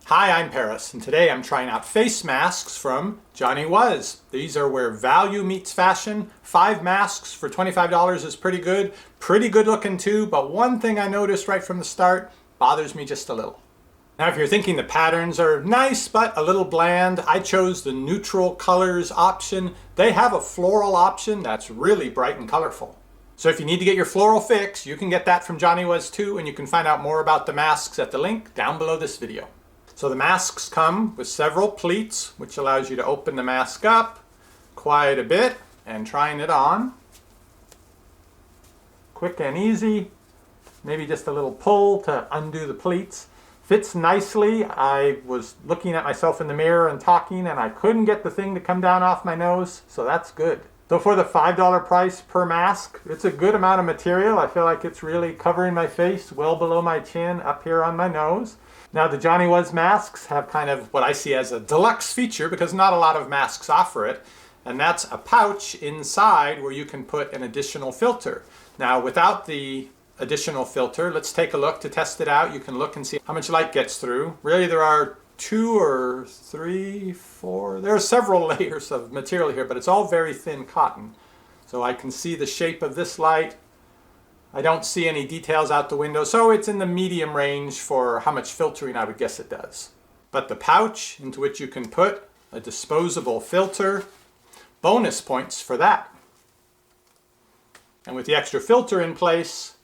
Hi, I'm Paris, and today I'm trying out face masks from Johnny Was. These are where value meets fashion. 5 masks for $25 is pretty good looking too, but one thing I noticed right from the start bothers me just a little. Now if you're thinking the patterns are nice but a little bland, I chose the neutral colors option. They have a floral option that's really bright and colorful. So if you need to get your floral fix, you can get that from Johnny Was too, and you can find out more about the masks at the link down below this video. So the masks come with several pleats, which allows you to open the mask up, quiet a bit, and trying it on. Quick and easy. Maybe just a little pull to undo the pleats. Fits nicely. I was looking at myself in the mirror and talking, and I couldn't get the thing to come down off my nose, so that's good. So for the $5 price per mask, it's a good amount of material. I feel like it's really covering my face well below my chin, up here on my nose. Now the Johnny Was masks have kind of what I see as a deluxe feature because not a lot of masks offer it, and that's a pouch inside where you can put an additional filter. Now without the additional filter, let's take a look to test it out. You can look and see how much light gets through. Really there are 2 or 3, 4, there are several layers of material here, but it's all very thin cotton. So I can see the shape of this light. I don't see any details out the window, so it's in the medium range for how much filtering I would guess it does. But the pouch into which you can put a disposable filter, bonus points for that. And with the extra filter in place,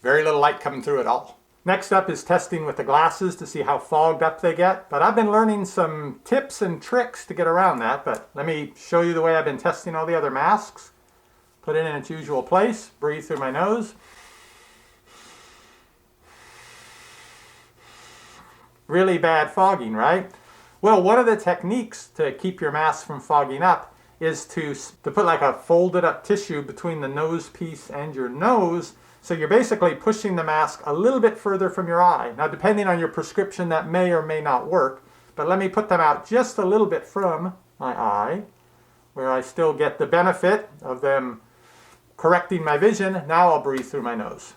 very little light coming through at all. Next up is testing with the glasses to see how fogged up they get, but I've been learning some tips and tricks to get around that, but let me show you the way I've been testing all the other masks. Put it in its usual place, breathe through my nose. Really bad fogging, right? Well, one of the techniques to keep your mask from fogging up is to put like a folded up tissue between the nose piece and your nose. So you're basically pushing the mask a little bit further from your eye. Now, depending on your prescription, that may or may not work, but let me put them out just a little bit from my eye, where I still get the benefit of them correcting my vision. Now I'll breathe through my nose.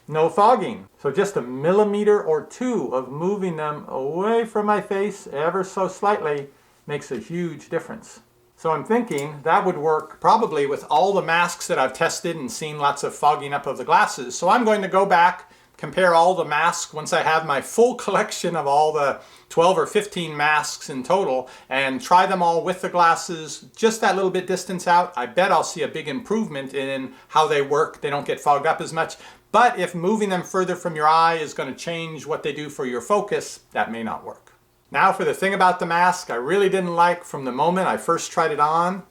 No fogging. So just a millimeter or 2 of moving them away from my face ever so slightly makes a huge difference. So I'm thinking that would work probably with all the masks that I've tested and seen lots of fogging up of the glasses. So I'm going to go back, compare all the masks once I have my full collection of all the 12 or 15 masks in total, and try them all with the glasses, just that little bit distance out. I bet I'll see a big improvement in how they work. They don't get fogged up as much. But if moving them further from your eye is going to change what they do for your focus, that may not work. Now for the thing about the mask I really didn't like from the moment I first tried it on,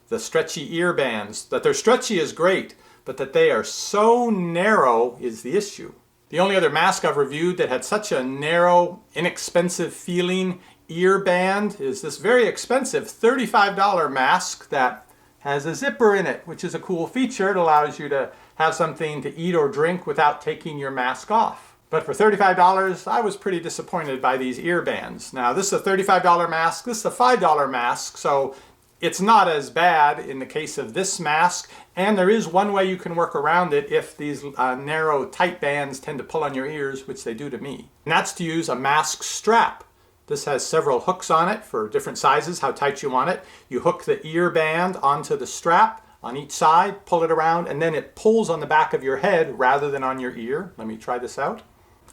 the stretchy ear bands. That they're stretchy is great, but that they are so narrow is the issue. The only other mask I've reviewed that had such a narrow, inexpensive feeling ear band is this very expensive $35 mask that has a zipper in it, which is a cool feature. It allows you to have something to eat or drink without taking your mask off. But for $35, I was pretty disappointed by these ear bands. Now this is a $35 mask, this is a $5 mask, so it's not as bad in the case of this mask, and there is one way you can work around it if these narrow, tight bands tend to pull on your ears, which they do to me. And that's to use a mask strap. This has several hooks on it for different sizes, how tight you want it. You hook the ear band onto the strap on each side, pull it around, and then it pulls on the back of your head rather than on your ear. Let me try this out.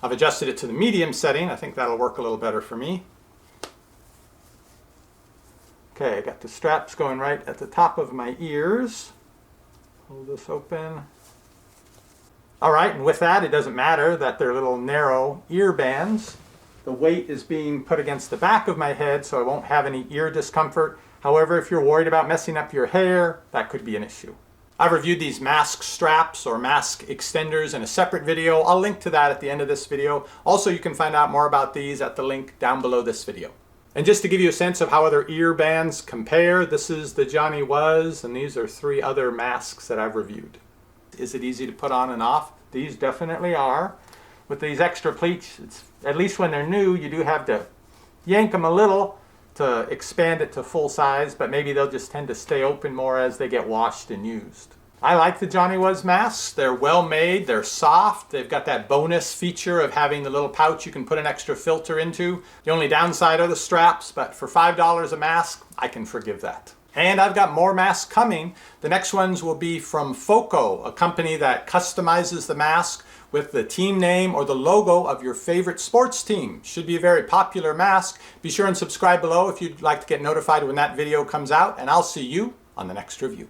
I've adjusted it to the medium setting. I think that'll work a little better for me. Okay, I got the straps going right at the top of my ears. Pull this open. All right, and with that, it doesn't matter that they're little narrow ear bands. The weight is being put against the back of my head, so I won't have any ear discomfort. However, if you're worried about messing up your hair, that could be an issue. I've reviewed these mask straps or mask extenders in a separate video. I'll link to that at the end of this video. Also, you can find out more about these at the link down below this video. And just to give you a sense of how other ear bands compare, this is the Johnny Was, and these are 3 other masks that I've reviewed. Is it easy to put on and off? These definitely are. With these extra pleats, at least when they're new, you do have to yank them a little to expand it to full size, but maybe they'll just tend to stay open more as they get washed and used. I like the Johnny Was masks. They're well made, they're soft, they've got that bonus feature of having the little pouch you can put an extra filter into. The only downside are the straps, but for $5 a mask, I can forgive that. And I've got more masks coming. The next ones will be from Foco, a company that customizes the mask with the team name or the logo of your favorite sports team. Should be a very popular mask. Be sure and subscribe below if you'd like to get notified when that video comes out, and I'll see you on the next review.